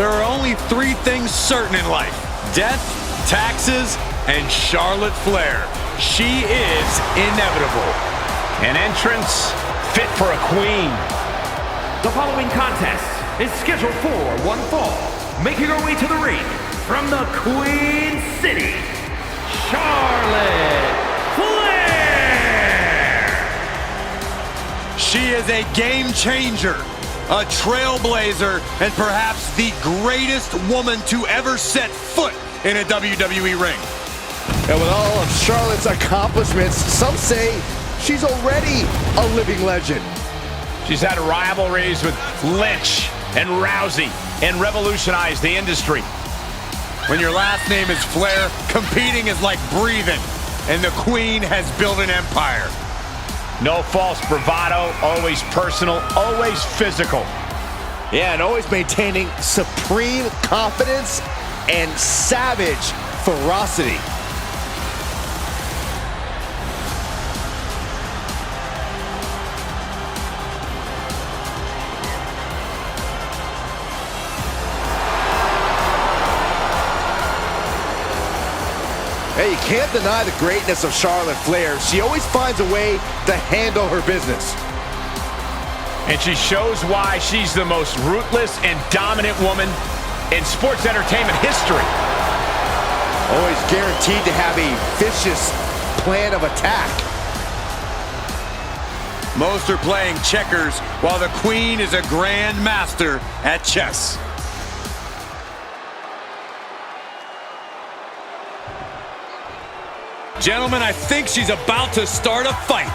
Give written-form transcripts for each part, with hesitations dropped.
There are only three things certain in life: death, taxes, and Charlotte Flair. She is inevitable. An entrance fit for a queen. The following contest is scheduled for one fall. Making her way to the ring from the Queen City, Charlotte Flair! She is a game changer, a trailblazer, and perhaps the greatest woman to ever set foot in a WWE ring. And with all of Charlotte's accomplishments, some say she's already a living legend. She's had rivalries with Lynch and Rousey and revolutionized the industry. When your last name is Flair, competing is like breathing, and the Queen has built an empire. No false bravado, always personal, always physical. Yeah, and always maintaining supreme confidence and savage ferocity. Hey, you can't deny the greatness of Charlotte Flair. She always finds a way to handle her business. And she shows why she's the most ruthless and dominant woman in sports entertainment history. Always guaranteed to have a vicious plan of attack. Most are playing checkers, while the Queen is a grand master at chess. Gentlemen, I think she's about to start a fight.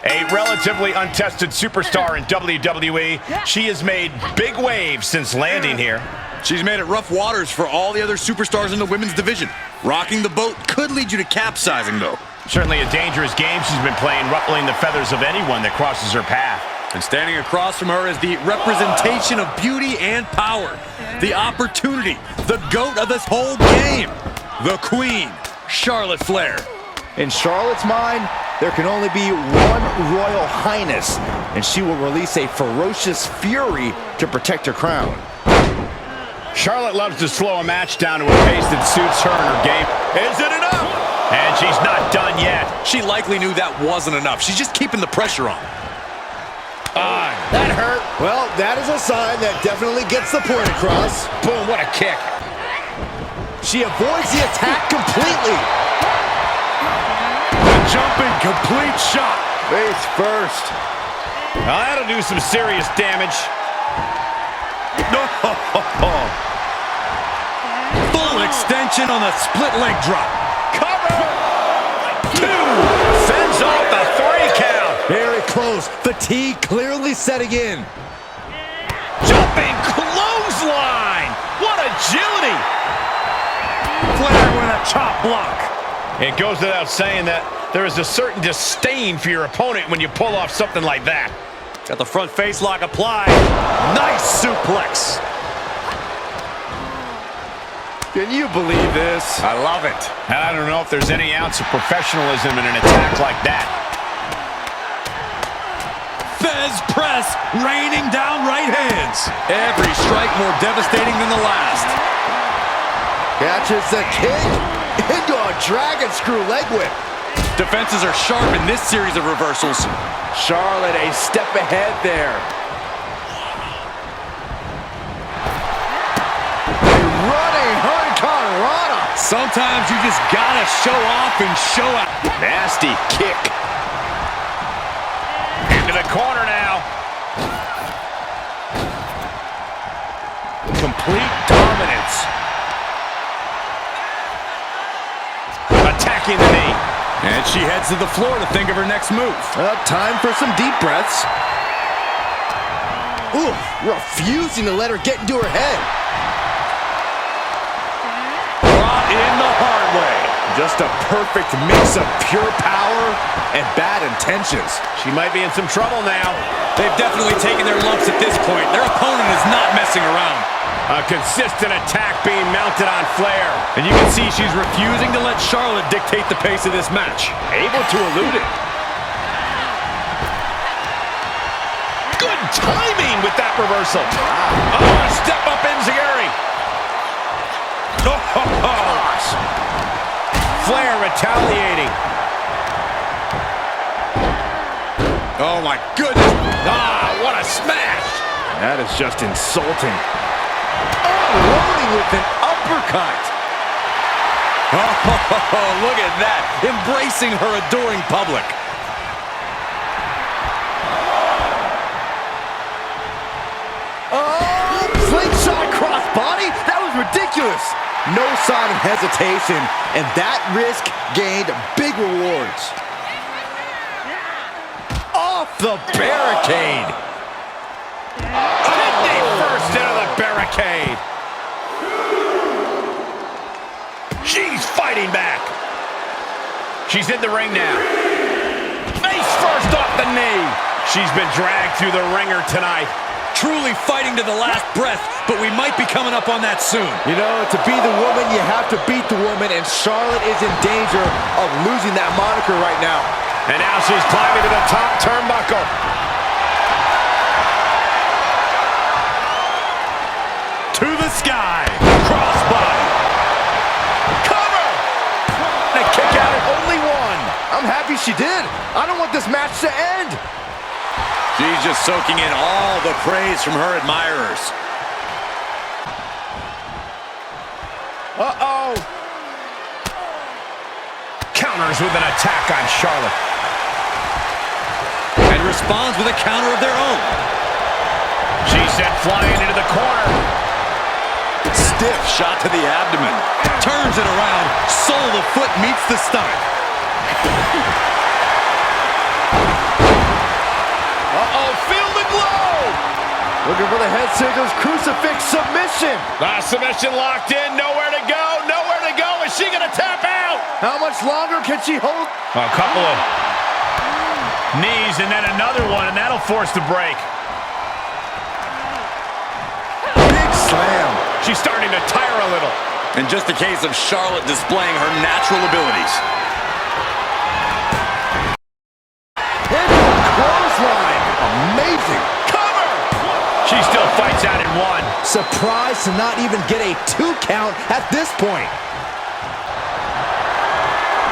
A relatively untested superstar in WWE, she has made big waves since landing here. She's made it rough waters for all the other superstars in the women's division. Rocking the boat could lead you to capsizing, though. Certainly a dangerous game she's been playing, ruffling the feathers of anyone that crosses her path. And standing across from her is the representation of beauty and power. The opportunity, the GOAT of this whole game. The Queen, Charlotte Flair. In Charlotte's mind, there can only be one Royal Highness, and she will release a ferocious fury to protect her crown. Charlotte loves to slow a match down to a pace that suits her and her game. Is it enough? And she's not done yet. She likely knew that wasn't enough. She's just keeping the pressure on. That hurt. Well, that is a sign that definitely gets the point across. Boom, what a kick. She avoids the attack completely. Jumping complete shot. Face first. Now that'll do some serious damage. Full extension on the split leg drop. Cover. Two. Fends off the 3 count. Very close. Fatigue clearly setting in. Jumping clothesline. What agility. Flair with a chop block. It goes without saying that there is a certain disdain for your opponent when you pull off something like that. Got the front face lock applied. Nice suplex. Can you believe this? I love it. And I don't know if there's any ounce of professionalism in an attack like that. Fez press, raining down right hands. Every strike more devastating than the last. Catches the kick into a dragon screw leg whip. Defenses are sharp in this series of reversals. Charlotte a step ahead there. A running hurricane rana. Sometimes you just gotta show off and show out. Nasty kick. Into the corner now. Complete dominance. Attacking the knee. And she heads to the floor to think of her next move. Time for some deep breaths. Ooh, refusing to let her get into her head. Brought in the hard way. Just a perfect mix of pure power and bad intentions. She might be in some trouble now. They've definitely taken their lumps at this point. Their opponent is not messing around. A consistent attack being mounted on Flair. And you can see she's refusing to let Charlotte dictate the pace of this match. Able to elude it. Good timing with that reversal. Oh, step up enziguri. Oh, gosh. Flair retaliating. Oh my goodness. Ah, what a smash. That is just insulting. Unloading with an uppercut. Oh, look at that. Embracing her adoring public. Oh, slingshot crossbody? That was ridiculous. No sign of hesitation, and that risk gained big rewards. Off the barricade. Kidney first into the barricade. She's fighting back. She's in the ring now. Face first off the knee. She's been dragged through the ringer tonight. Truly fighting to the last breath, but we might be coming up on that soon. You know, to be the woman, you have to beat the woman, and Charlotte is in danger of losing that moniker right now. And now she's climbing to the top turnbuckle. To the sky. Crossbody. Cover! And a kick out at only one. I'm happy she did. I don't want this match to end. She's just soaking in all the praise from her admirers. Uh-oh. Counters with an attack on Charlotte. And responds with a counter of their own. She's sent flying into the corner. Stiff shot to the abdomen. Turns it around. Sole of foot meets the stomach. Uh-oh, feel the glow! Looking for the head scissors crucifix submission. Submission locked in, nowhere to go, nowhere to go. Is she gonna tap out? How much longer can she hold? A couple of knees and then another one, and that'll force the break. Big slam. She's starting to tire a little. And just a case of Charlotte displaying her natural abilities. Clothesline. Amazing. Cover! She still fights out in one. Surprised to not even get a 2 count at this point.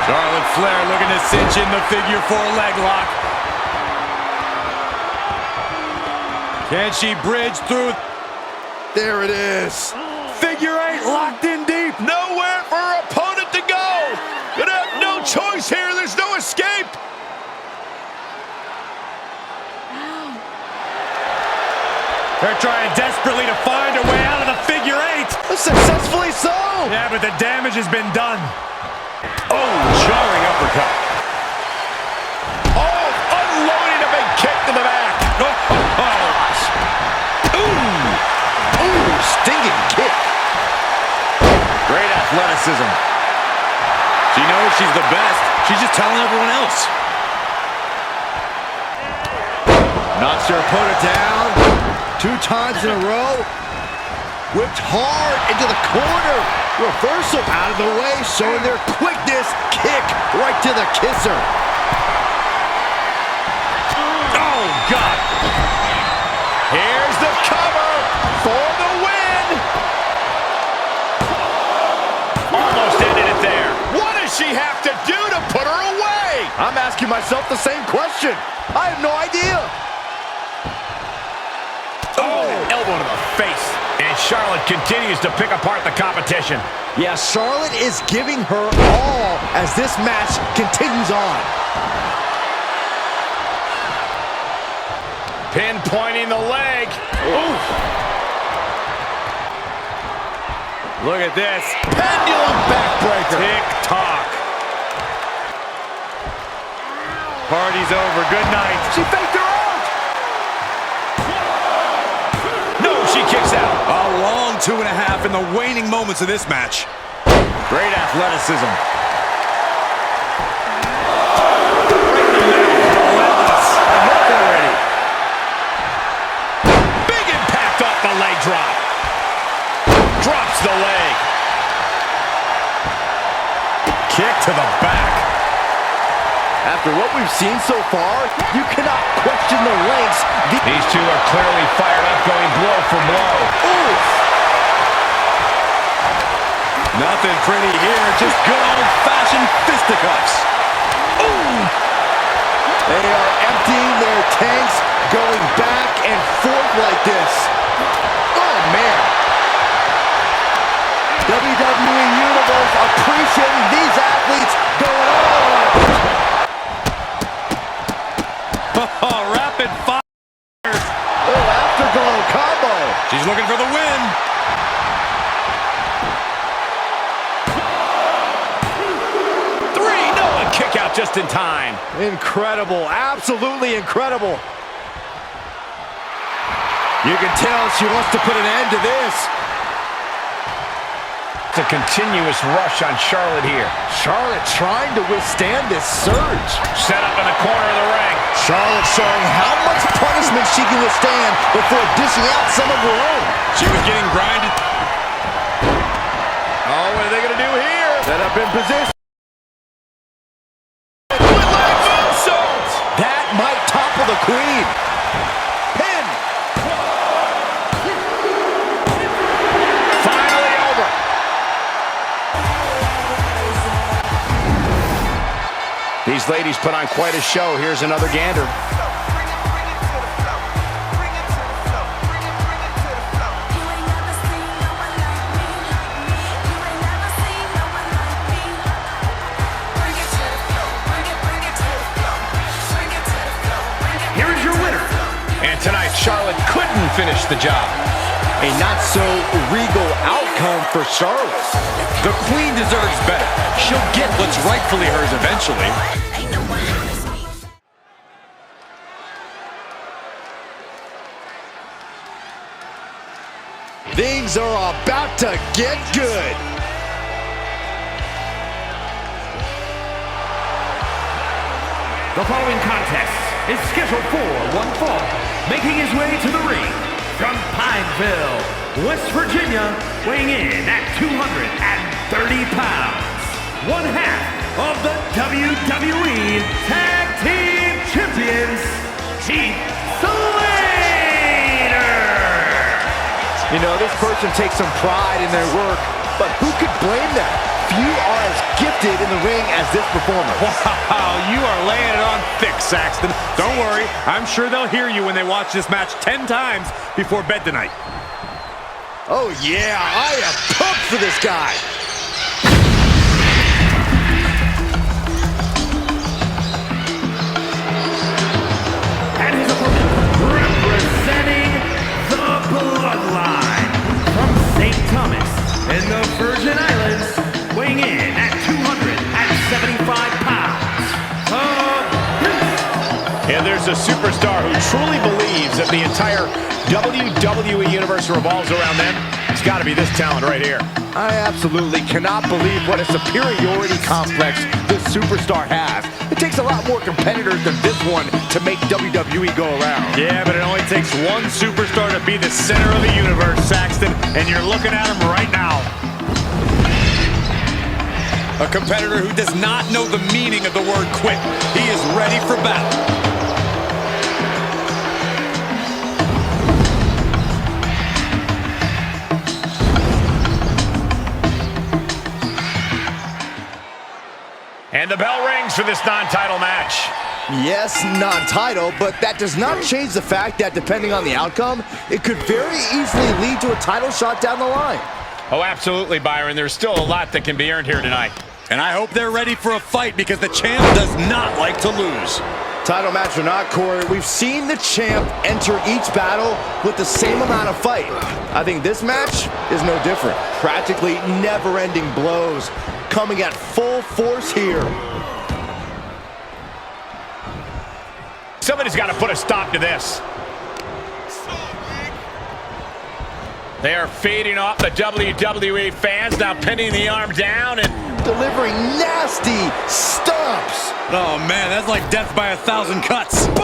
Charlotte Flair looking to cinch in the figure 4 leg lock. Can she bridge through? There it is. Figure 8 locked in deep. Nowhere for her opponent to go. Gonna have no choice here. There's no escape. They're trying desperately to find a way out of the figure 8. Successfully so. Yeah, but the damage has been done. Oh, jarring uppercut. Oh, unloading a big kick to the back. Ooh, stinging kick. Great athleticism. She knows she's the best. She's just telling everyone else. Knocks her opponent down 2 times in a row. Whipped hard into the corner. Reversal out of the way, showing their quickness. Kick right to the kisser. Oh, God. Here's the cover for the win. Almost ended it there. What does she have to do to put her away? I'm asking myself the same question. I have no idea. Oh, elbow to the face. And Charlotte continues to pick apart the competition. Yeah, Charlotte is giving her all as this match continues on. Pinpointing the leg. Oof. Look at this. Pendulum backbreaker. Tick-tock. Party's over. Good night. She faked her out. No, she kicks out. A long 2.5 in the waning moments of this match. Great athleticism. Right in the middle. Relentless. Enough already. Big impact off the leg drop. Drops the leg. Kick to the back. After what we've seen so far, you cannot question the lengths. These two are clearly fired up, going blow for blow. Oof. Nothing pretty here, just good old-fashioned fisticuffs. Ooh. They are emptying their tanks, going back and forth like this. Oh, man. WWE Universe appreciating these athletes going all out. Oh, rapid fire. Oh, afterglow combo. She's looking for the win. Three, no, a kick out just in time. Incredible, absolutely incredible. You can tell she wants to put an end to this. It's a continuous rush on Charlotte here. Charlotte trying to withstand this surge. Set up in the corner of the ring. Charlotte showing how much punishment she can withstand before dishing out some of her own. She was getting grinded. Oh, what are they going to do here? Set up in position. That might topple the queen. Pin. Finally over. These ladies put on quite a show. Here's another gander. Here is your winner. And tonight, Charlotte couldn't finish the job. A not-so-regal outcome for Charlotte. The queen deserves better. She'll get what's rightfully hers eventually. Things are about to get good. The following contest is scheduled for one fall. Making his way to the ring from Pineville, West Virginia, weighing in at 230 pounds. One half of the WWE Tag Team Champions, Heath, Slater. You know, this person takes some pride in their work, but who could blame them? Few are as gifted in the ring as this performer. Wow, you are laying it on thick, Saxton. Don't worry, I'm sure they'll hear you when they watch this match 10 times before bed tonight. Oh yeah, I am pumped for this guy. And his opponent, representing the Bloodline from St. Thomas in the Virgin Islands, weighing in at 275 pounds. And there's a superstar who truly believes that the entire WWE Universe revolves around them. It's got to be this talent right here. I absolutely cannot believe what a superiority complex this superstar has. It takes a lot more competitors than this one to make WWE go around. Yeah, but it only takes one superstar to be the center of the universe, Saxton, and you're looking at him right now. A competitor who does not know the meaning of the word quit. He is ready for battle. And the bell rings for this non-title match. Yes, non-title, but that does not change the fact that depending on the outcome, it could very easily lead to a title shot down the line. Oh, absolutely, Byron. There's still a lot that can be earned here tonight. And I hope they're ready for a fight because the champ does not like to lose. Title match or not, Corey, we've seen the champ enter each battle with the same amount of fight. I think this match is no different. Practically never-ending blows coming at full force here. Somebody's got to put a stop to this. They are feeding off the WWE fans, now pinning the arm down and delivering nasty stomps. Oh man, that's like death by 1,000 cuts. boom!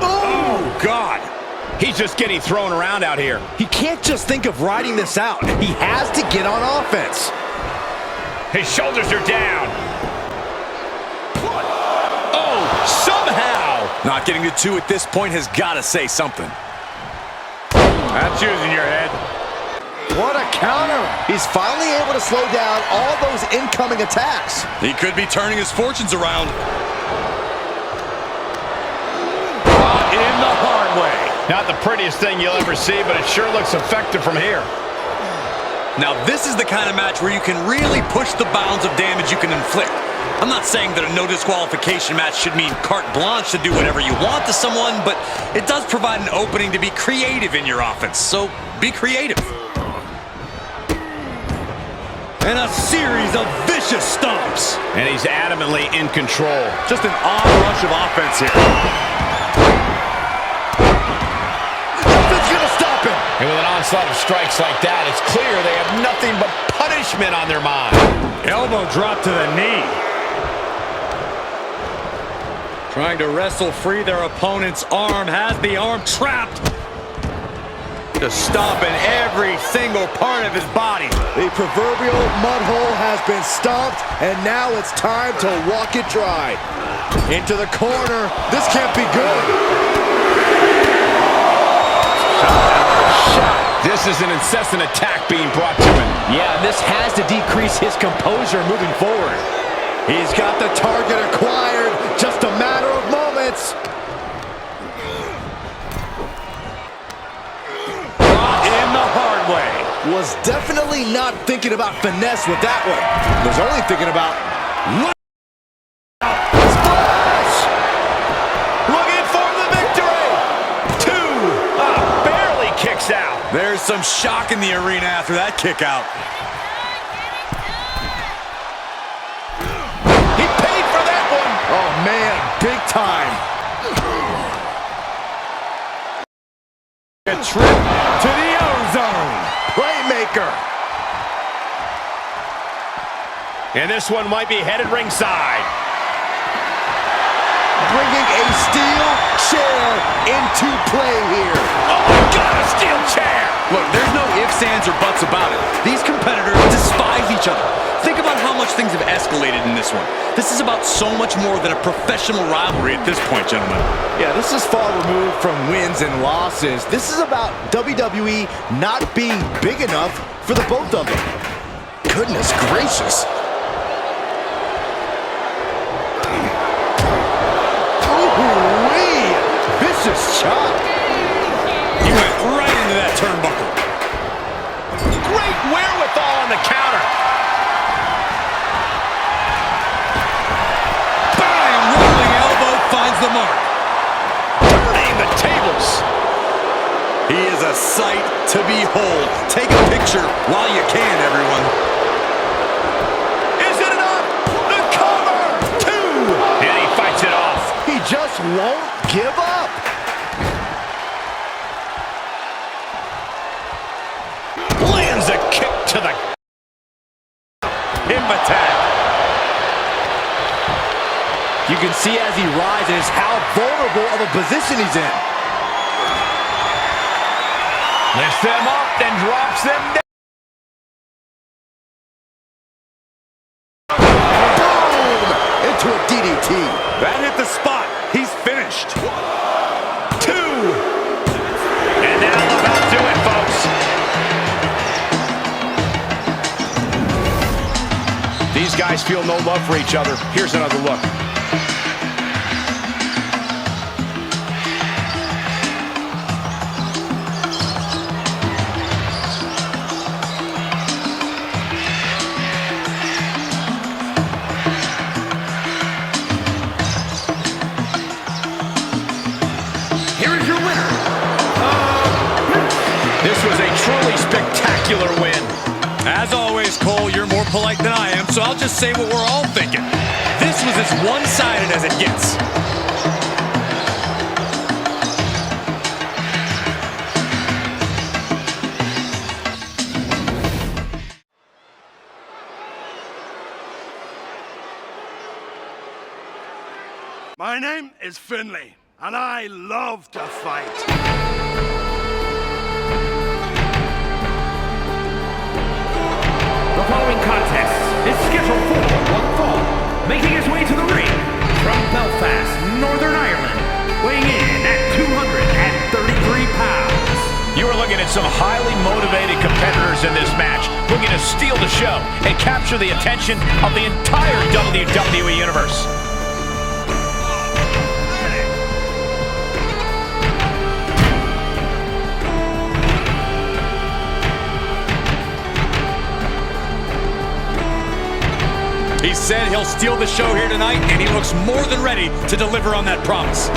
Oh God. He's just getting thrown around out here. He can't just think of riding this out. He has to get on offense. His shoulders are down. Oh, somehow. Not getting to 2 at this point has got to say something. That's using your head. What a counter. He's finally able to slow down all those incoming attacks. He could be turning his fortunes around. In the hard way. Not the prettiest thing you'll ever see, but it sure looks effective from here. Now this is the kind of match where you can really push the bounds of damage you can inflict. I'm not saying that a no disqualification match should mean carte blanche to do whatever you want to someone, but it does provide an opening to be creative in your offense, so be creative. And a series of vicious stomps. And he's adamantly in control. Just an odd rush of offense here. Nothing's gonna stop him. And with an onslaught of strikes like that, it's clear they have nothing but punishment on their mind. Elbow drop to the knee. Trying to wrestle free their opponent's arm, has the arm trapped. Just stomping every single part of his body. The proverbial mud hole has been stomped, and now it's time to walk it dry. Into the corner. This can't be good. This is an incessant attack being brought to him. Yeah, this has to decrease his composure moving forward. He's got the target acquired. Just a matter of moments. In the hard way. Was definitely not thinking about finesse with that one. Was only thinking about splash! Looking for the victory. 2. Barely kicks out. There's some shock in the arena after that kick out. He paid for that one. oh man, big time. A trip to the ozone. Playmaker. And this one might be headed ringside. Bringing a steel chair into play here. Oh my God, a steel chair. Look, there's no ifs, ands, or buts about it. These competitors despise each other. Think about how much things have escalated in this one. This is about so much more than a professional rivalry at this point, gentlemen. Yeah, this is far removed from wins and losses. This is about WWE not being big enough for the both of them. Goodness gracious. Ooh-wee! Vicious chop. He went right into that turnbuckle. Great wherewithal on the counter. Bang! Rolling elbow finds the mark. Turning the tables. He is a sight to behold. Take a picture while you can, everyone. Is it enough? The cover. 2. And he fights it off. He just won't give up. Lands a kick to the Hip attack. You can see as he rises how vulnerable of a position he's in. Lifts them up and drops them down. Boom! Into a DDT. That hit the spot. He's finished. 2. And that'll about do it, folks. These guys feel no love for each other. Here's another look. This was a truly spectacular win. As always, Cole, you're more polite than I am, so I'll just say what we're all thinking. This was as one-sided as it gets. My name is Finlay, and I love to fight. The following contest is scheduled for one fall. Making his way to the ring from Belfast, Northern Ireland, weighing in at 233 pounds. You are looking at some highly motivated competitors in this match, looking to steal the show and capture the attention of the entire WWE Universe. He said he'll steal the show here tonight, and he looks more than ready to deliver on that promise.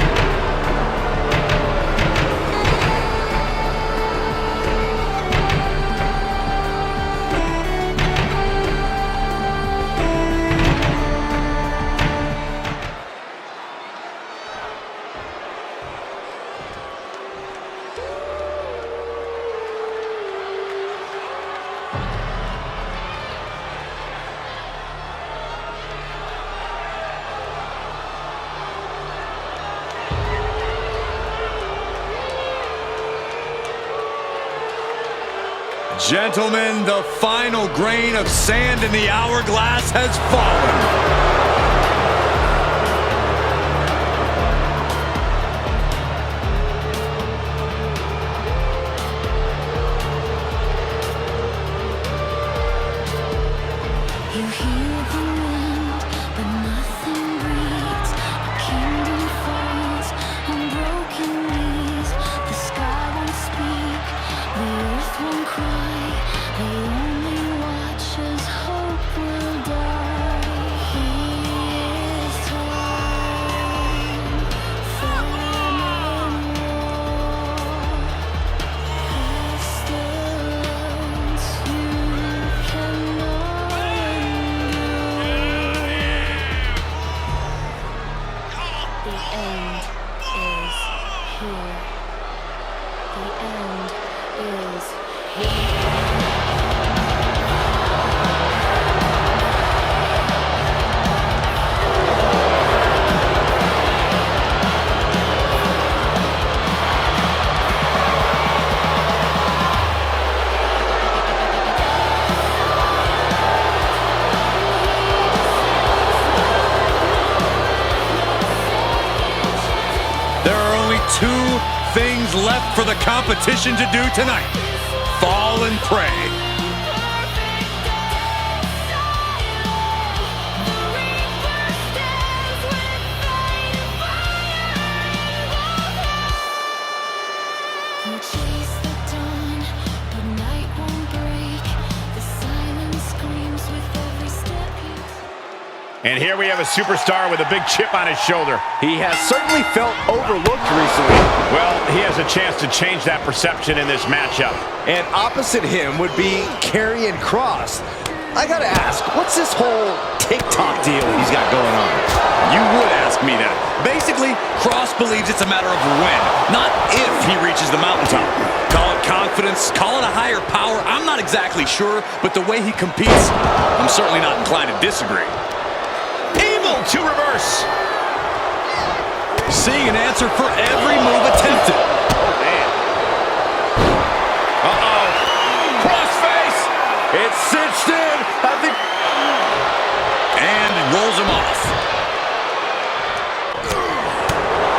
Gentlemen, the final grain of sand in the hourglass has fallen. Two things left for the competition to do tonight: fall and pray. And here we have a superstar with a big chip on his shoulder. He has certainly felt overlooked recently. Well, he has a chance to change that perception in this matchup. And opposite him would be Karrion Kross. I gotta ask, what's this whole TikTok deal he's got going on? You would ask me that. Basically, Kross believes it's a matter of when, not if he reaches the mountaintop. Call it confidence, call it a higher power. I'm not exactly sure, but the way he competes, I'm certainly not inclined to disagree. To reverse. Seeing an answer for every move attempted. Oh, man. cinched in. I think. And rolls him off.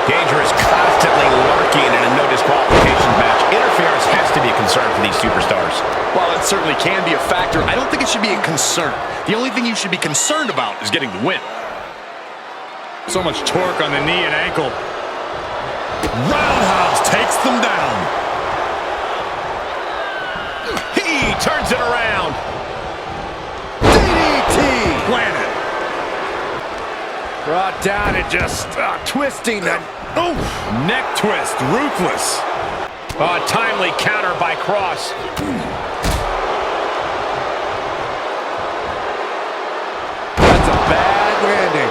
Danger is constantly lurking in a no disqualification match. Interference has to be a concern for these superstars. While it certainly can be a factor, I don't think it should be a concern. The only thing you should be concerned about is getting the win. So much torque on the knee and ankle. Roundhouse takes them down. He turns it around. DDT. Planted. Brought down and just twisting that. Oh, neck twist, ruthless. A timely counter by Kross. That's a bad landing.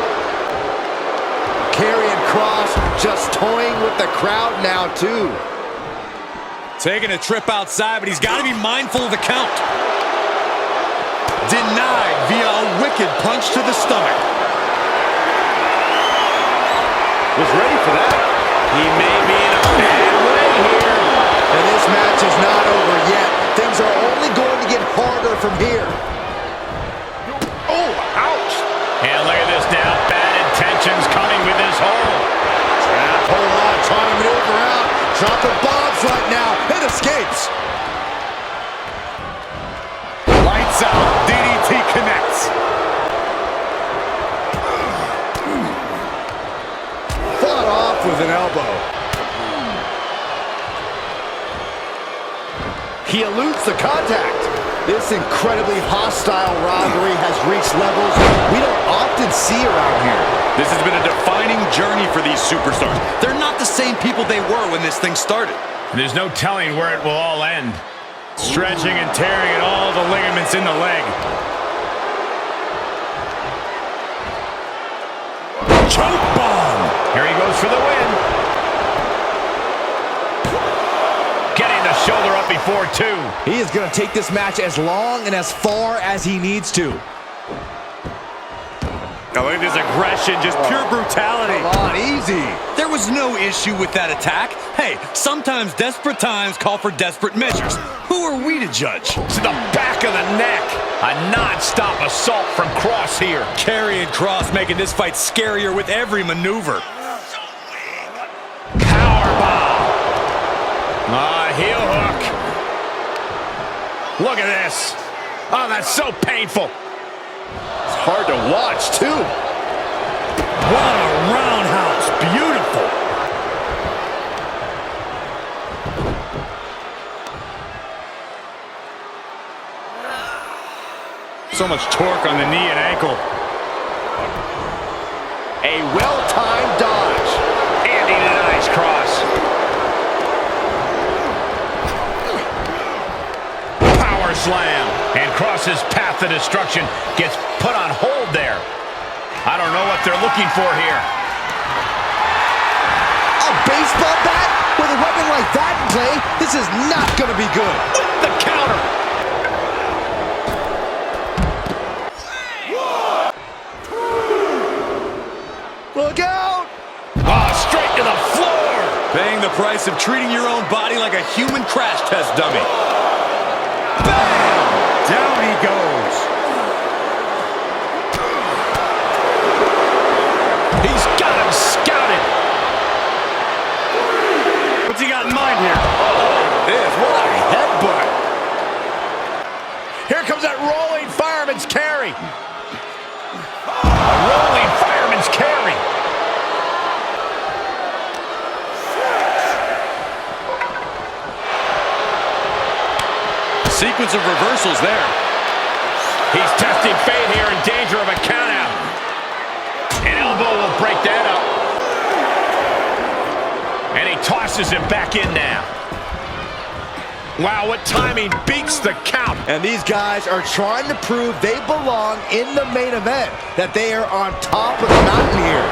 Karrion Kross just toying with the crowd now, too. Taking a trip outside, but he's got to be mindful of the count. Denied via a wicked punch to the stomach. Was ready for that. He may be in a bad way here. And this match is not over yet. Things are only going to get harder from here. Oh, ouch. And look at this now. Bad intentions coming with this hold. Trap hold on, trying to maneuver out. Dropping bombs right now. It escapes. Lights out. DDT connects. Fought off with an elbow. He eludes the contact. This incredibly hostile rivalry has reached levels we don't often see around here. This has been a defining journey for these superstars. They're not the same people they were when this thing started. There's no telling where it will all end. Stretching and tearing at all the ligaments in the leg. Choke bomb. Here he goes for the win. Getting the shoulder up before two. He is going to take this match as long and as far as he needs to. Now look at this aggression, just pure brutality. Come on, easy. There was no issue with that attack. Hey, sometimes desperate times call for desperate measures. Who are we to judge? To the back of the neck. A non-stop assault from Kross here. Karrion Kross making this fight scarier with every maneuver. Powerbomb. Heel hook. Look at this. Oh, that's so painful. It's hard to watch, too. What a roundhouse. Beautiful. So much torque on the knee and ankle. A well-timed dodge. And he denies Kross. Power slam. And Kross's path to destruction gets put on hold there. I don't know what they're looking for here. A baseball bat? With a weapon like that in play, this is not going to be good. The counter. Look out! Oh, straight to the floor. Paying the price of treating your own body like a human crash test dummy. Bam! Down he goes. He's got him scouted. What's he got in mind here? What a headbutt! Here comes that rolling fireman's carry. A rolling fireman's carry. Sequence of reversals there. He's testing fate here, in danger of a countout. An elbow will break that up. And he tosses him back in now. Wow, what timing beats the count. And these guys are trying to prove they belong in the main event, that they are on top of the mountain here.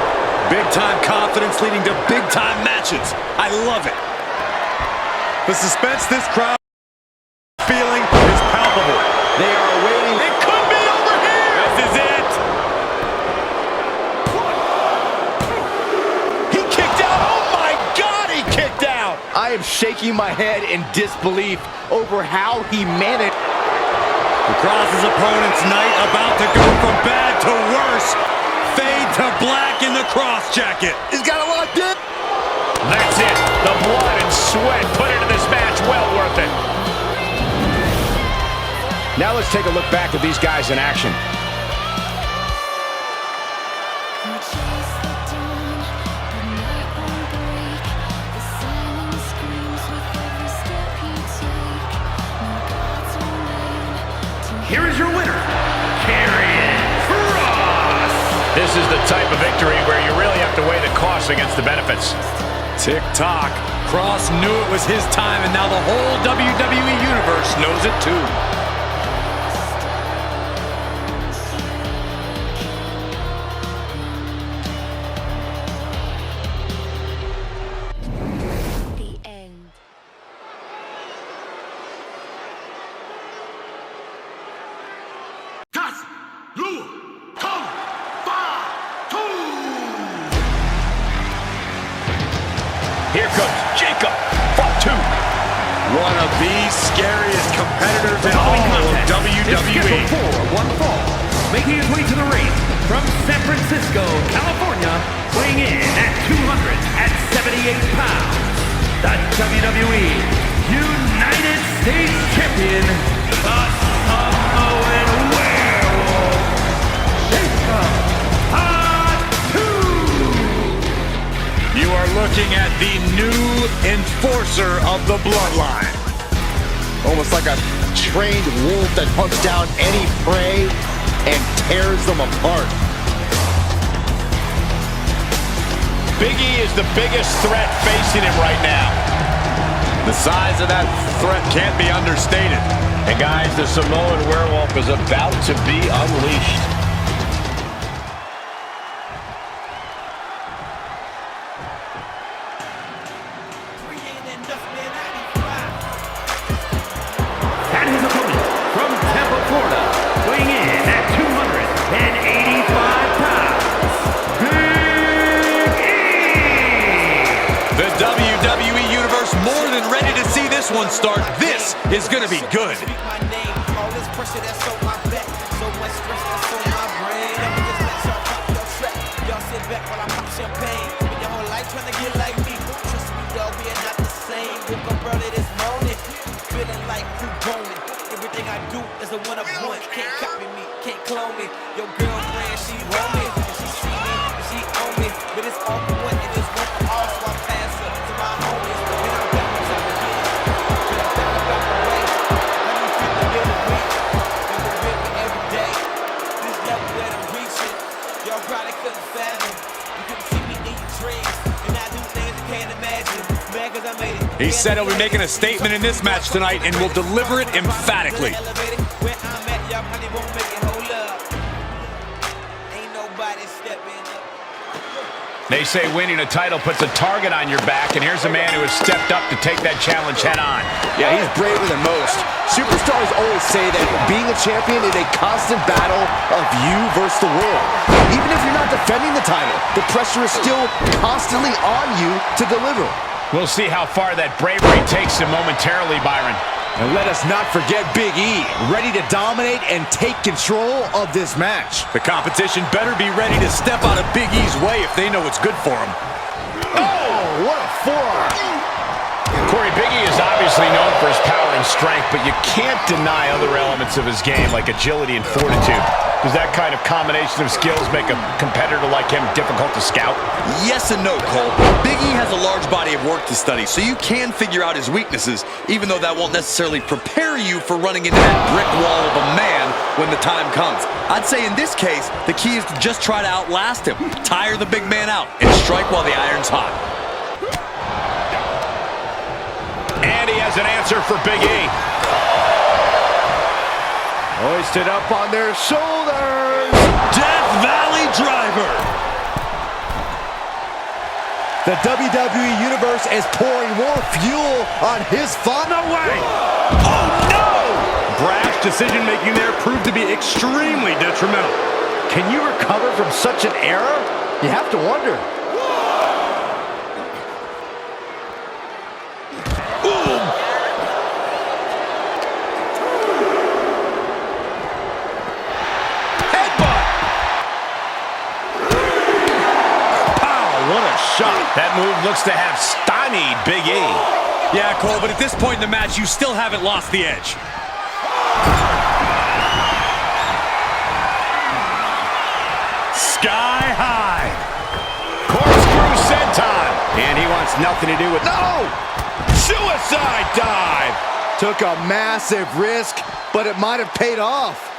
Big-time confidence leading to big-time matches. I love it. The suspense this crowd feeling is palpable. They are waiting. It could be over here. This is it. He kicked out. Oh, my God, he kicked out. I am shaking my head in disbelief over how he managed. Kross's opponent's night about to go from bad to worse. Fade to black in the Kross jacket. He's got it locked in. That's it. The blood and sweat put into this match. Well worth it. Now let's take a look back at these guys in action. Here is your winner, Karrion Kross. This is the type of victory where you really have to weigh the costs against the benefits. Tick-tock. Kross knew it was his time, and now the whole WWE Universe knows it too. The end. Here comes Jacob Fatu. One of the scariest competitors in all of Is WWE. scheduled for one fall, making his way to the ring from San Francisco, California, weighing in at 278 pounds, the WWE United States Champion, the Samoan Werewolf, Jacob Fatu. You are looking at the new enforcer of the bloodline. Almost like a trained wolf that hunts down any prey and tears them apart. Big E is the biggest threat facing him right now. The size of that threat can't be understated. And guys, the Samoan Werewolf is about to be unleashed. And his opponent from Tampa, Florida, weighing in at 285 pounds, Big E! The WWE Universe more than ready to see this one start. This is going to be good. Everything I do is a one of one. Can't copy me, can't clone me. Your girlfriend, she roll me, and she see me, and she own me. But it's all for one, and it's one for all. So I pass her to my homies. Then I'm back on top again. Then I'm back about the way. Let me feel the little week. And we're with me every day. This level that I'm reaching, y'all probably couldn't fathom. You couldn't see me in your dreams, and I do things you can't imagine. Man, 'cause I made it. He said he'll be making a statement in this match tonight and will deliver it emphatically. They say winning a title puts a target on your back, and here's a man who has stepped up to take that challenge head on. Yeah, he's braver than most. Superstars always say that being a champion is a constant battle of you versus the world. Even if you're not defending the title, the pressure is still constantly on you to deliver. We'll see how far that bravery takes him momentarily, Byron. And let us not forget Big E, ready to dominate and take control of this match. The competition better be ready to step out of Big E's way if they know what's good for him. Oh, what a forearm. Corey, Big E is obviously known for his power and strength, but you can't deny other elements of his game like agility and fortitude. Does that kind of combination of skills make a competitor like him difficult to scout? Yes and no, Cole. Big E has a large body of work to study, so you can figure out his weaknesses, even though that won't necessarily prepare you for running into that brick wall of a man when the time comes. I'd say in this case, the key is to just try to outlast him, tire the big man out, and strike while the iron's hot. And he has an answer for Big E. Hoisted up on their shoulders. Death Valley Driver. The WWE Universe is pouring more fuel on his fun. No way! Oh, no! Brash decision-making there proved to be extremely detrimental. Can you recover from such an error? You have to wonder. shot. That move looks to have stymied Big E. Yeah, Cole, but at this point in the match, you still haven't lost the edge. Sky high. Corkscrew senton. And he wants nothing to do with... No! Suicide dive! Took a massive risk, but it might have paid off.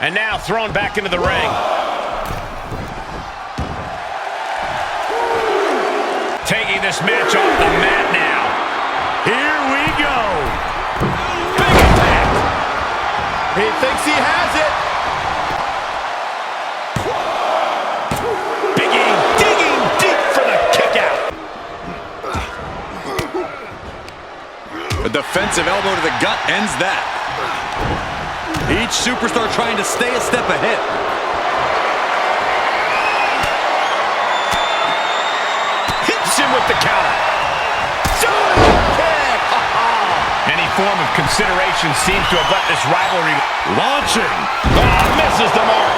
And now thrown back into the ring. Taking this match off the mat now. Here we go. Big attack. He thinks he has it. Big E digging deep for the kick out. A defensive elbow to the gut ends that. Each superstar trying to stay a step ahead. Hits him with the counter. Any form of consideration seems to have let this rivalry... Launching. Misses the mark.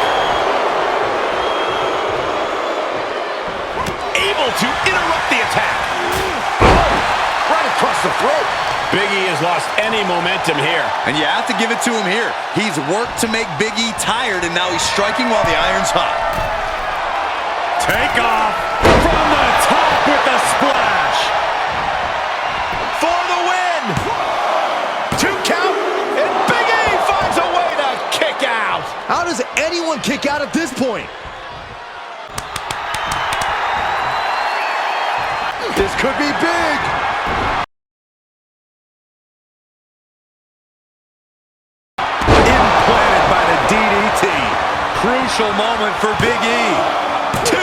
Able to interrupt the attack. Right across the throat. Big E has lost any momentum here. And you have to give it to him here. He's worked to make Big E tired, and now he's striking while the iron's hot. Take off from the top with the splash. For the win. 2 count, and Big E finds a way to kick out. How does anyone kick out at this point? This could be big. Implanted by the DDT. Crucial moment for Big E. 2.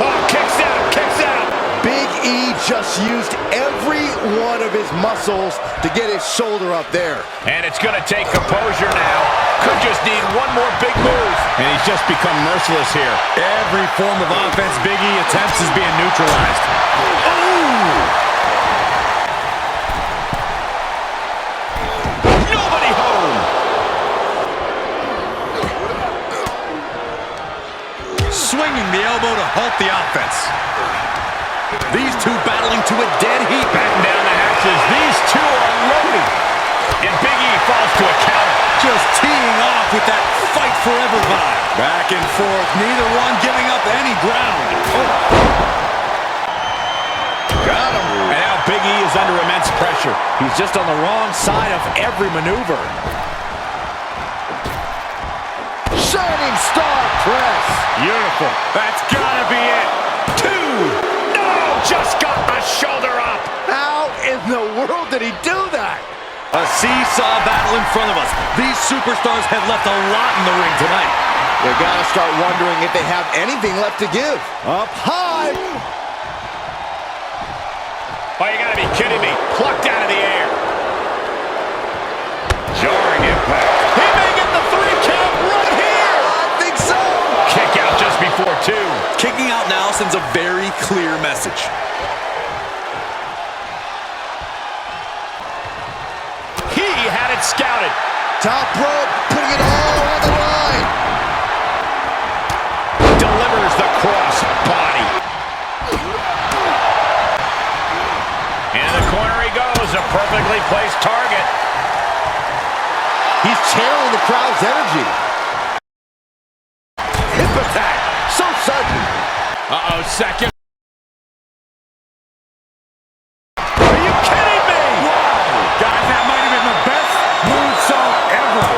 Oh, kicks out, kicks out. Big E just used every one of his muscles to get his shoulder up there. And it's going to take composure now. Could just need one more big move. And he's just become merciless here. Every form of offense Big E attempts is being neutralized. Nobody home. Swinging the elbow to halt the offense. These two battling to a dead heat. Batten down the hatches. These two are loading. And Big E falls to a counter. Just teeing off with that fight forever vibe. Back and forth, neither one giving up any ground. Got him. And now Big E is under immense pressure. He's just on the wrong side of every maneuver. Shining Star Press. Beautiful. That's gotta be it. 2. No, just got the shoulder up. How in the world did he do that? A seesaw battle in front of us. These superstars have left a lot in the ring tonight. You gotta start wondering if they have anything left to give. Up high. Oh, you gotta be kidding me. Plucked out of the air. Jarring impact. He may get the 3 count right here. I think so. Kick out just before 2. Kicking out now sends a very clear message. He had it scouted. Top rope, putting it all on the line. Delivers the cross body. In the corner he goes, a perfectly placed target. He's channeling the crowd's energy. Hip attack, so sudden. Uh-oh, second. Are you kidding me? Wow. Guys, that might have been the best moonsault ever.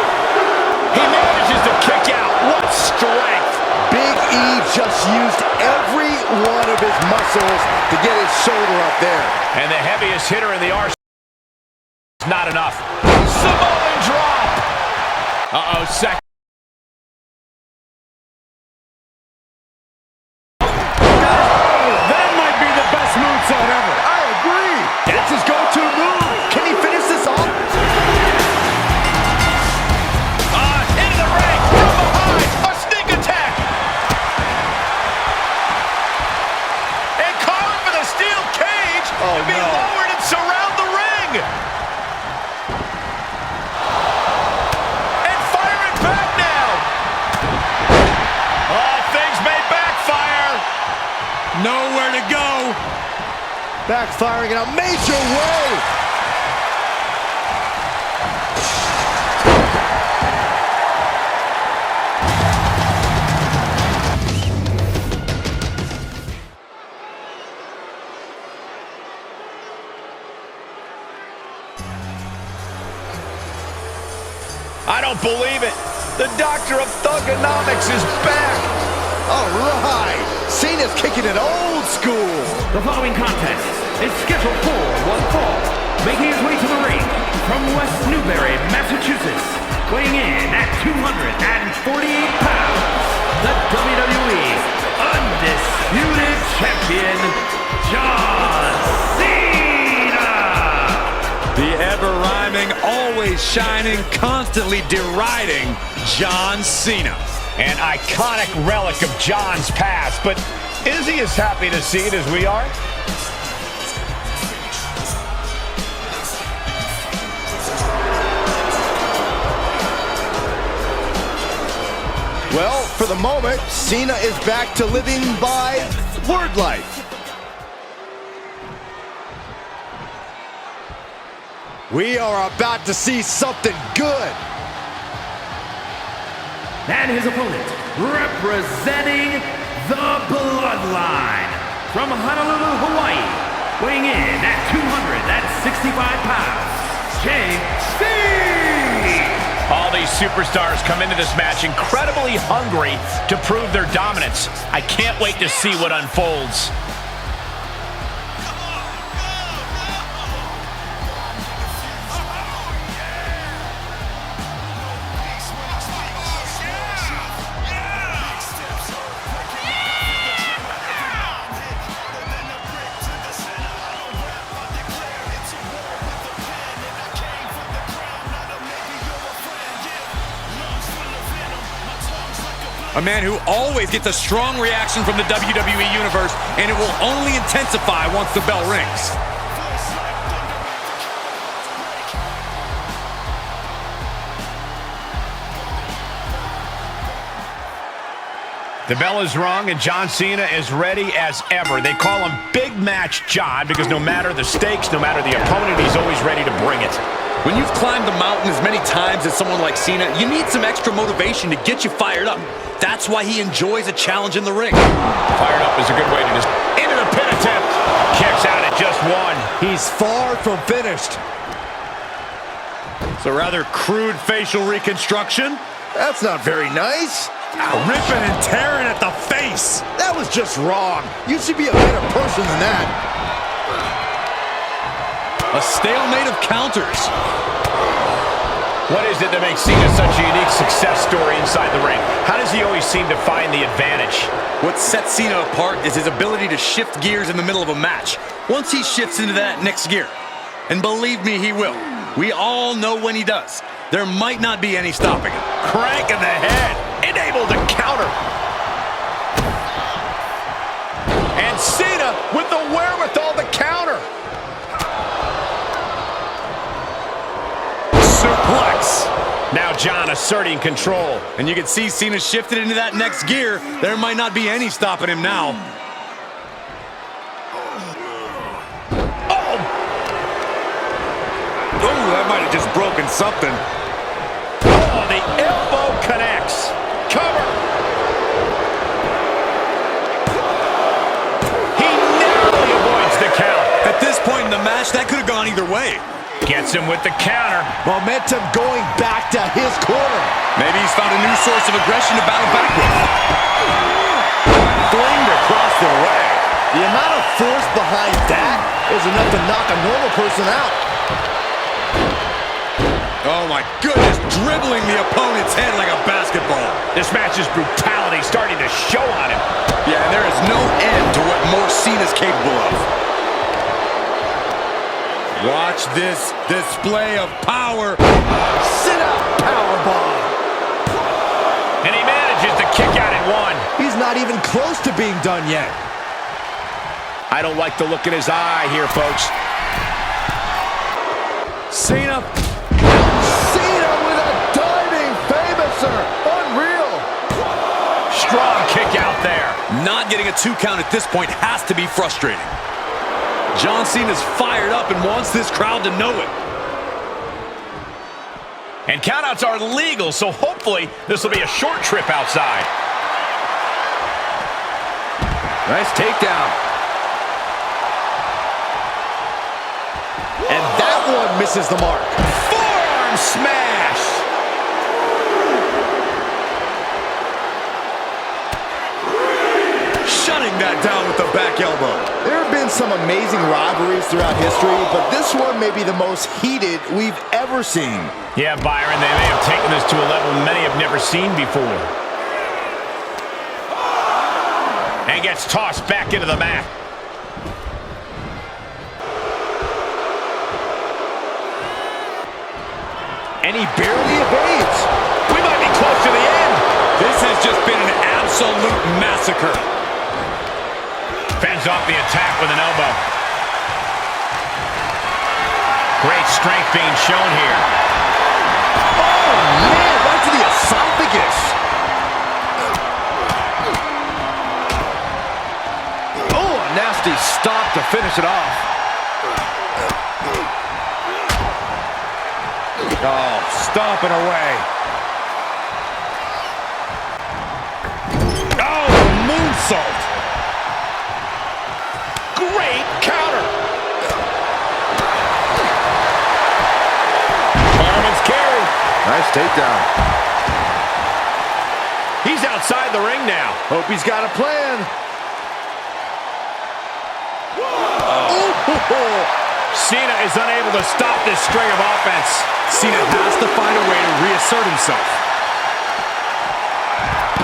He manages to kick out. What strength. Big E just used every one of his muscles to get his shoulder up there. And the heaviest hitter in the arsenal is not enough. Samoan drop. Uh-oh, second. That might be the best moonsault ever. I agree. That's his go-to move. Can he finish this off? Into the ring from behind. A sneak attack. And calling for the steel cage to be lowered and surround the ring. And firing back. nowhere to go. Backfiring in a major way. I don't believe it. The Doctor of Thugonomics is back. All right. Cena's kicking it old school. The following contest is scheduled for one fall. Making his way to the ring from West Newbury, Massachusetts, weighing in at 248 pounds, the WWE Undisputed Champion, John Cena! The ever-rhyming, always shining, constantly deriding John Cena. An iconic relic of John's past, but is he as happy to see it as we are? Well, for the moment, Cena is back to living by word life. We are about to see something good. And his opponent, representing the Bloodline, from Honolulu, Hawaii, weighing in at 265 pounds, JC! All these superstars come into this match incredibly hungry to prove their dominance. I can't wait to see what unfolds. A man who always gets a strong reaction from the WWE Universe, and it will only intensify once the bell rings. The bell is rung, and John Cena is ready as ever. They call him Big Match John because no matter the stakes, no matter the opponent, he's always ready to bring it. When you've climbed the mountain as many times as someone like Cena, you need some extra motivation to get you fired up. That's why he enjoys a challenge in the ring. Fired up is a good way to just... Into the pin attempt. Kicks out at just one. He's far from finished. It's a rather crude facial reconstruction. That's not very nice. Ripping and tearing at the face. That was just wrong. You should be a better person than that. A stalemate of counters. What is it that makes Cena such a unique success story inside the ring? How does he always seem to find the advantage? What sets Cena apart is his ability to shift gears in the middle of a match. Once he shifts into that next gear, and believe me, he will. We all know when he does. There might not be any stopping him. Crank in the head. Able to counter. And Cena with the wherewithal to counter. Suplex. Now John asserting control. And you can see Cena shifted into that next gear. There might not be any stopping him now. Oh, that might have just broken something. Oh, the elbow connects. Cover. He narrowly avoids the count. At this point in the match, that could have gone either way. Gets him with the counter. Momentum going back to his corner. Maybe he's found a new source of aggression to battle back with. Flinged across the way. The amount of force behind that is enough to knock a normal person out. Oh my goodness, dribbling the opponent's head like a basketball. This match's brutality starting to show on him. Yeah, there is no end to what more Cena's capable of. Watch this display of power. Sit out powerbomb. And he manages to kick out at one. He's not even close to being done yet. I don't like the look in his eye here, folks. Cena with a diving famouser. Unreal. Strong kick out there. Not getting a 2 count at this point has to be frustrating. John Cena's fired up and wants this crowd to know it. And countouts are legal, so hopefully this will be a short trip outside. Nice takedown. And that one misses the mark. Forearm smash! Shutting that down with the back elbow. There have been some amazing rivalries throughout history, but this one may be the most heated we've ever seen. Yeah, Byron, they may have taken this to a level many have never seen before. And gets tossed back into the mat. And he barely evades. We might be close to the end. This has just been an absolute massacre. Fends off the attack with an elbow. Great strength being shown here. Oh, man, right to the esophagus. Oh, a nasty stop to finish it off. Oh, stomping away. Oh, moonsault. Great counter. Fireman's carry. Nice takedown. He's outside the ring now. Hope he's got a plan. Oh. Cena is unable to stop this string of offense. Cena has to find a way to reassert himself.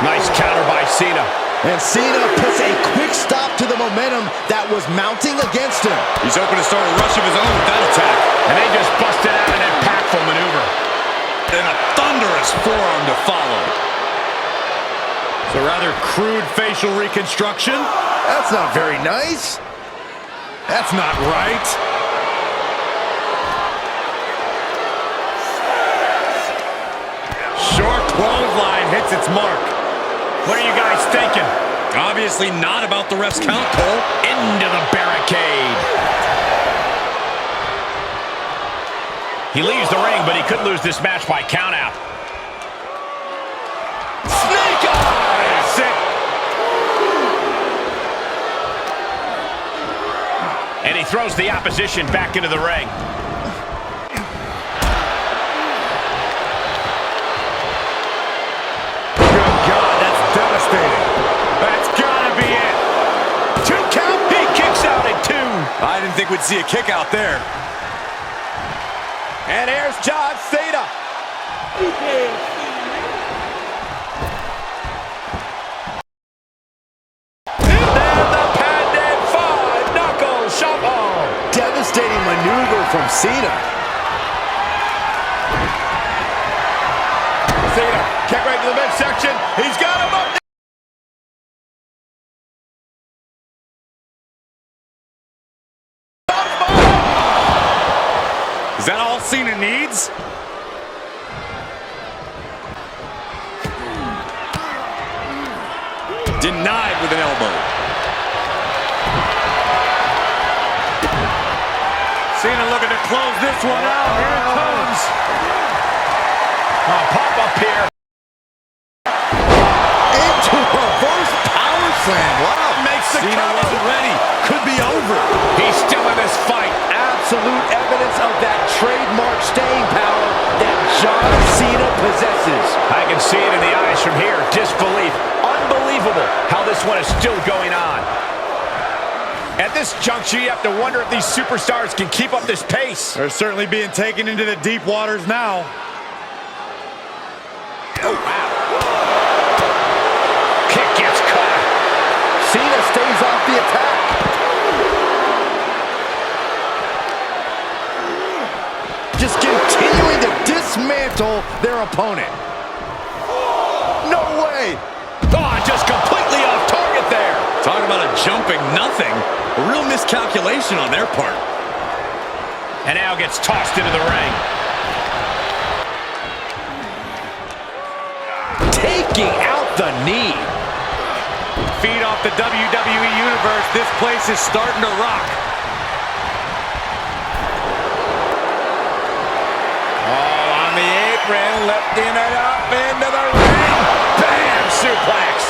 Nice counter by Cena. And Cena puts a quick stop to the momentum that was mounting against him. He's hoping to start a rush of his own with that attack. And they just busted out an impactful maneuver. And a thunderous forearm to follow. It's a rather crude facial reconstruction. That's not very nice. That's not right. Short clothesline hits its mark. What are you guys thinking? Obviously not about the ref's count, Cole. Into the barricade. He leaves the ring, but he could lose this match by countout. Snake eyes! That's it. And he throws the opposition back into the ring. I didn't think we'd see a kick out there. And here's John Cena. And then the patented 5-knuckle shuffle. Devastating maneuver from Cena. Cena, kick right to the midsection. He's got him up. Is that all Cena needs? Denied with an elbow. Cena looking to close this one out. Here it comes. Oh, pop up here. Into reverse power slam. Wow. Makes the Cena cover. wasn't ready. Could be over. He's still in this fight. Absolute evidence of that trademark staying power that John Cena possesses. I can see it in the eyes from here. Disbelief. Unbelievable how this one is still going on. At this juncture, you have to wonder if these superstars can keep up this pace. They're certainly being taken into the deep waters now. Oh, wow. Kick gets caught. Cena stays off the attack. Just continuing to dismantle their opponent. No way. Oh, just completely off target there. Talk about a jumping nothing. A real miscalculation on their part. And now gets tossed into the ring. Taking out the knee. feed off the WWE Universe. This place is starting to rock. Oh, on the apron, lifting it up into the ring. Bam! Suplex.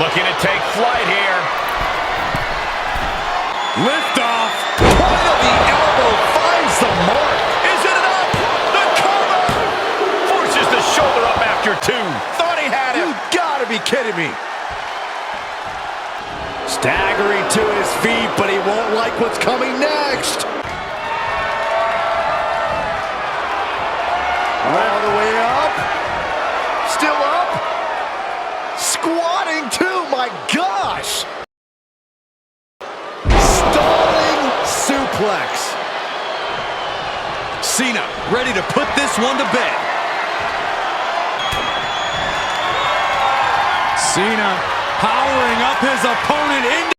Looking to take flight here. Lift off. Point of the elbow finds the mark. Is it enough? The cover! Forces the shoulder up after two. Thought he had him. You gotta be kidding me. Staggering to his feet, but he won't like what's coming next. All the way up. Still up. Squatting too, my gosh. Stalling suplex. Cena ready to put this one to bed. Cena powering up his opponent into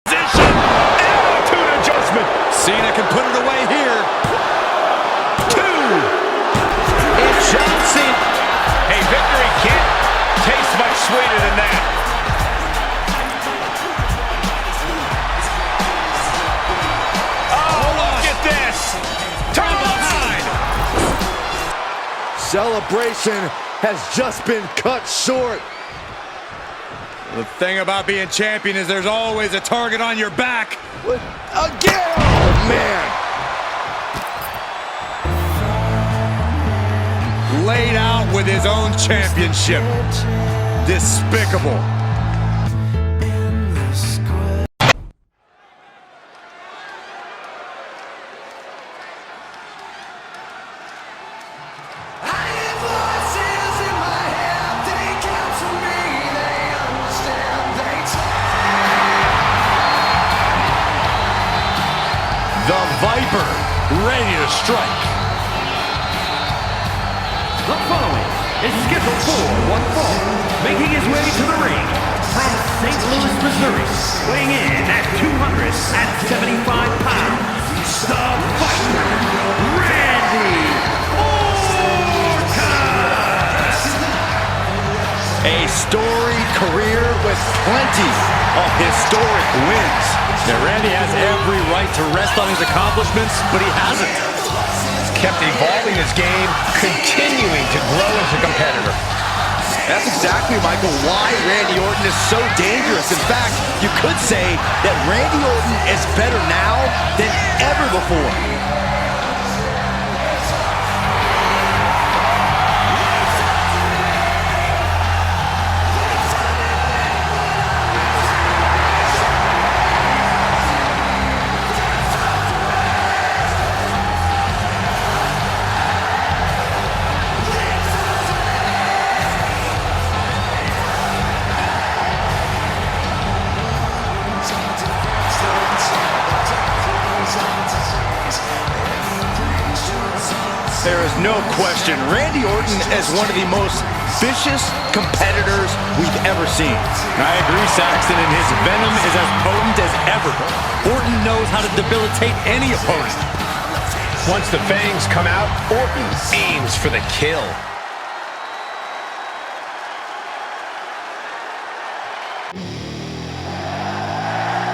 position. Attitude adjustment. Cena can put it away here. Two. And John Cena. Hey, victory can't taste much sweeter than that. Oh, look at this. Turn behind. Celebration has just been cut short. The thing about being champion is there's always a target on your back. Again! Oh, man. Laid out with his own championship. Despicable. The Viper ready to strike. The following is scheduled for one fall, making his way to the ring from St. Louis, Missouri, weighing in at 275 pounds, the Viper, Randy Orton! A storied career with plenty of historic wins. Now, Randy has every right to rest on his accomplishments, but he hasn't. He's kept evolving his game, continuing to grow as a competitor. That's exactly, Michael, why Randy Orton is so dangerous. In fact, you could say that Randy Orton is better now than ever before. There is no question, Randy Orton is one of the most vicious competitors we've ever seen. I agree, Saxton, and his venom is as potent as ever. Orton knows how to debilitate any opponent. Once the fangs come out, Orton aims for the kill.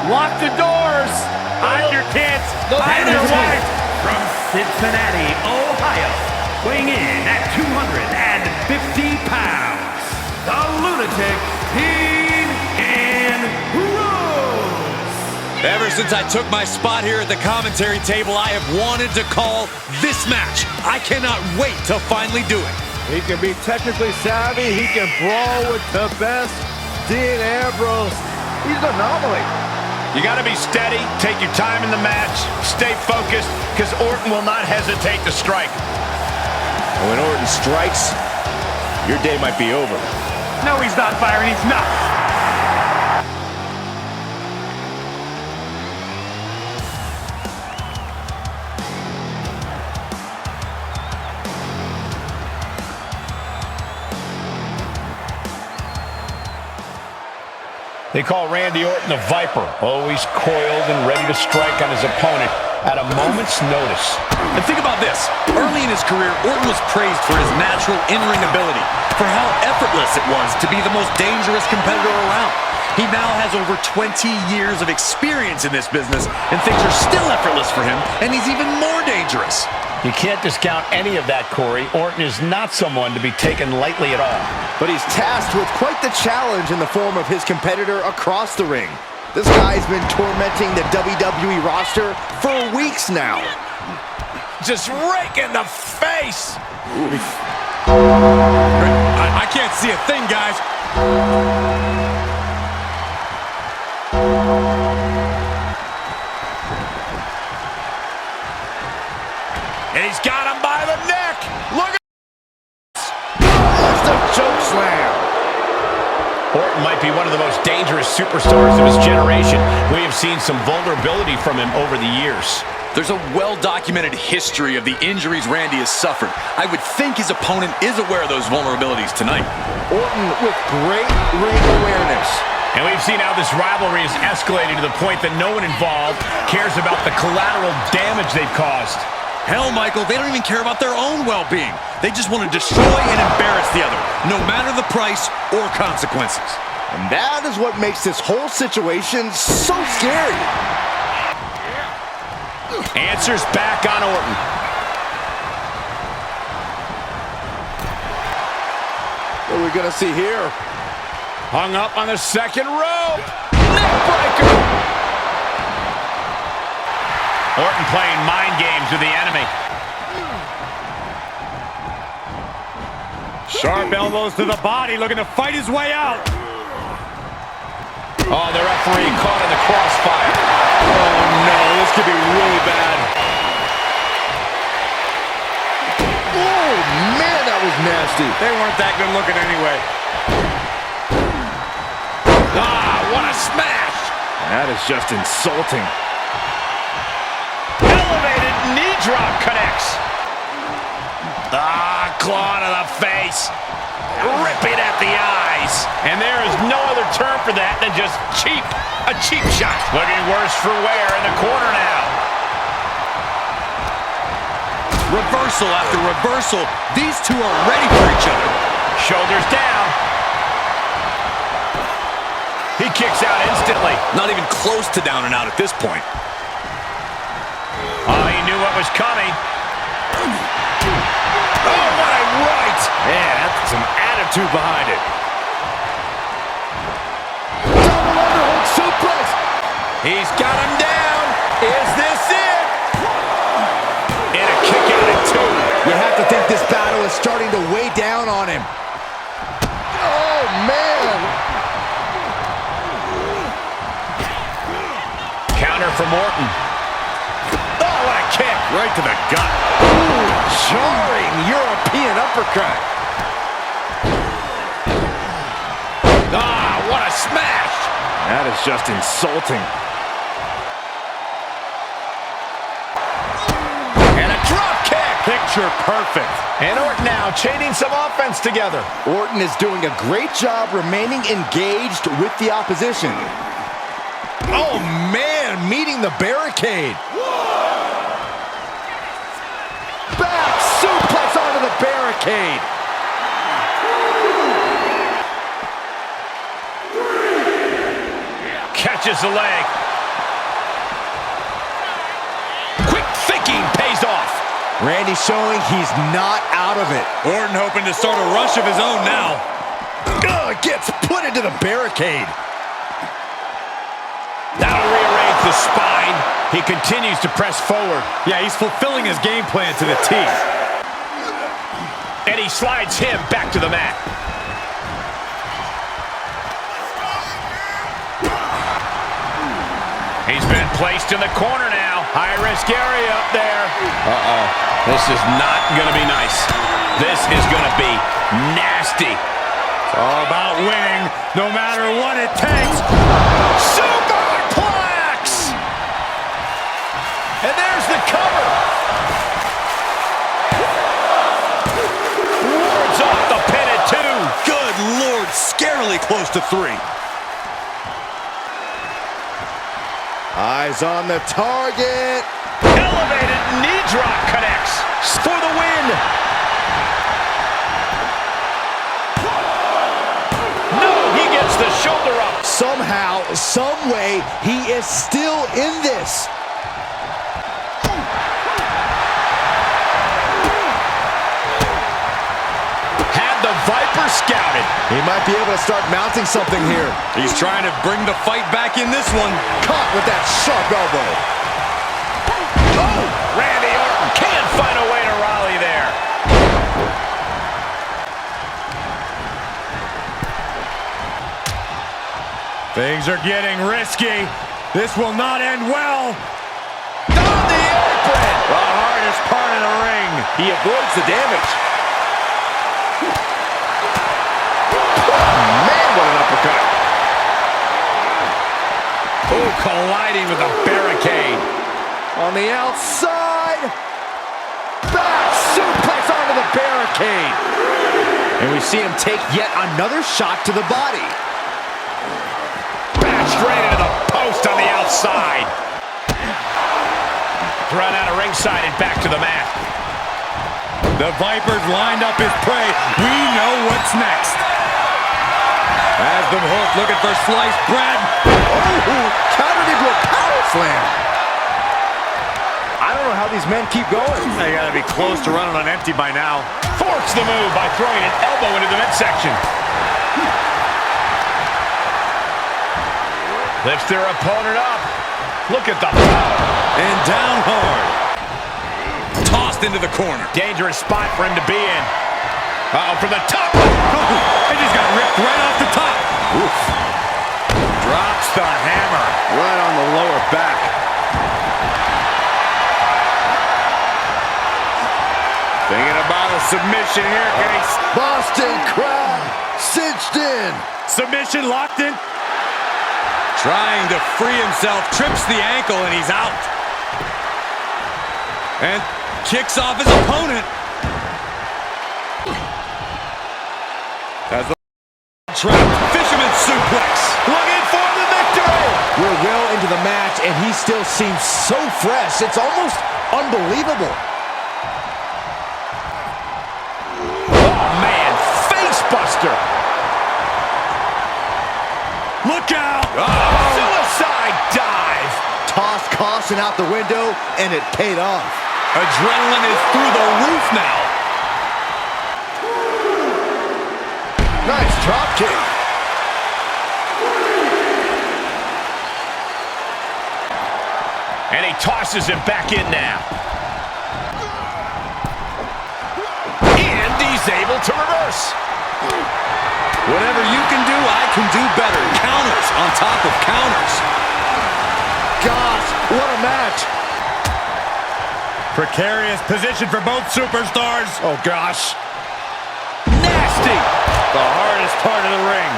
Lock the doors. Hide your kids. Hide your wife. From Cincinnati, Ohio, weighing in at 250 pounds, the Lunatic King Kross. Ever since I took my spot here at the commentary table, I have wanted to call this match. I cannot wait to finally do it. He can be technically savvy. He can brawl with the best. Dean Ambrose, he's an anomaly. You got to be steady, take your time in the match, stay focused, because Orton will not hesitate to strike. And when Orton strikes, your day might be over. No, he's not firing. He's not. They call Randy Orton the Viper, always coiled and ready to strike on his opponent at a moment's notice. And think about this. Early in in his career, Orton was praised for his natural in-ring ability, for how effortless it was to be the most dangerous competitor around. He now has over 20 years of experience in this business, and things are still effortless for him, and he's even more dangerous. You can't discount any of that, Corey. Orton is not someone to be taken lightly at all. But he's tasked with quite the challenge in the form of his competitor across the ring. This guy's been tormenting the WWE roster for weeks now. Just rake in the face! I can't see a thing, guys. And he's got him by the neck! Look at That's the choke slam. Orton might be one of the most dangerous superstars of his generation. We have seen some vulnerability from him over the years. There's a well-documented history of the injuries Randy has suffered. I would think his opponent is aware of those vulnerabilities tonight. Orton with great ring awareness. And we've seen how this rivalry has escalated to the point that no one involved cares about the collateral damage they've caused. Hell, Michael, they don't even care about their own well-being. They just want to destroy and embarrass the other, no matter the price or consequences. And that is what makes this whole situation so scary. Answers back on Orton. What are we going to see here? Hung up on the second rope. Neckbreaker. Orton playing mind games with the enemy. Sharp elbows to the body, looking to fight his way out. Oh, the referee caught in the crossfire. Oh, no, this could be really bad. Oh, man, that was nasty. They weren't that good looking anyway. Ah, what a smash! That is just insulting. Elevated knee drop connects. Ah, claw to the face. Ripping at the eyes. And there is no other term for that than just cheap. A cheap shot. Looking worse for wear in the corner now. Reversal after reversal. These two are ready for each other. Shoulders down. He kicks out instantly. Not even close to down and out at this point. Oh, he knew what was coming. Oh, what a right! Man, that's some attitude behind it. Double underhook suplex. He's got him down. Is this it? And a kick out at two. You have to think this battle is starting to weigh down on him. Oh, man. Counter from Orton. Oh, what a kick. Right to the gut. Ooh, jarring European uppercut. Ah, what a smash. That is just insulting. And a drop kick. Picture perfect. And Orton now chaining some offense together. Orton is doing a great job remaining engaged with the opposition. Oh, man, meeting the barricade. Back suplex onto the barricade. Catches the leg. Quick thinking pays off. Randy showing he's not out of it. Orton hoping to start a rush of his own now. Gets put into the barricade. That'll rearrange the spine. He continues to press forward. Yeah, he's fulfilling his game plan to the T. And he slides him back to the mat. He's been placed in the corner now. High-risk area up there. Uh-oh. This is not going to be nice. This is going to be nasty. It's all about winning, no matter what it takes. Superplex! And there's the cover. Wards off the pin at two. Good Lord, scarily close to 3. Eyes on the target. Elevated knee drop connects for the win. Somehow, some way, he is still in this. Had the Viper scouted. He might be able to start mounting something here. He's trying to bring the fight back in this one. Caught with that sharp elbow. Oh, Randy Orton can't find a way to rally there. Things are getting risky. This will not end well. On the apron. The hardest part of the ring. He avoids the damage. Man, what an uppercut. Oh, colliding with a barricade. On the outside. Back suplex onto the barricade. And we see him take yet another shot to the body. Straight into the post on the outside. Thrown out of ringside and back to the mat. The Vipers lined up his prey. We know what's next. As the hook looking for sliced bread. Oh, countered into a power slam. I don't know how these men keep going. They gotta be close to running on empty by now. Forks the move by throwing an elbow into the midsection. Lifts their opponent up. Look at the power. And down hard. Tossed into the corner. Dangerous spot for him to be in. Uh-oh, from the top. He just got ripped right off the top. Oof. Drops the hammer. Right on the lower back. Thinking about a submission here. Can he... Boston Crab cinched in. Submission locked in. Trying to free himself, trips the ankle, and he's out. And kicks off his opponent. As the trap, fisherman suplex. Looking for the victory. We're well into the match, and he still seems so fresh. It's almost unbelievable. Oh, man. Face buster. Look out! Oh, suicide dive. Tossed caution out the window, and it paid off. Adrenaline is through the roof now. Nice drop kick. And he tosses him back in now. And he's able to reverse. Whatever you can do, I can do better. Counters on top of counters. Gosh, what a match. Precarious position for both superstars. Oh, gosh. Nasty. The hardest part of the ring.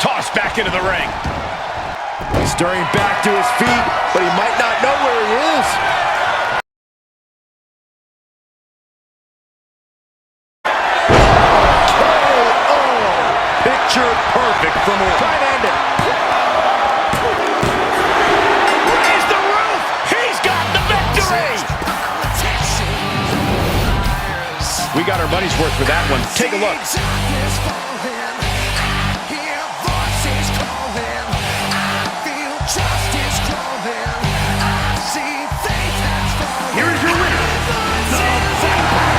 Tossed back into the ring. Stirring back to his feet, but he might not know where he is. Picture perfect from Orton. Try to end it. Raise the roof. He's got the victory. We got our money's worth for that one. Take a look. Here is your winner, the Viper,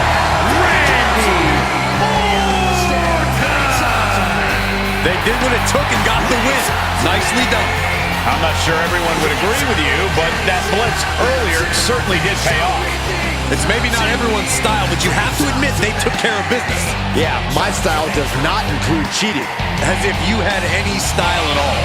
Randy Orton. They did what it took and got the win. Nicely done. I'm not sure everyone would agree with you, but that blitz earlier certainly did pay off. It's maybe not everyone's style, but you have to admit they took care of business. Yeah, my style does not include cheating. As if you had any style at all.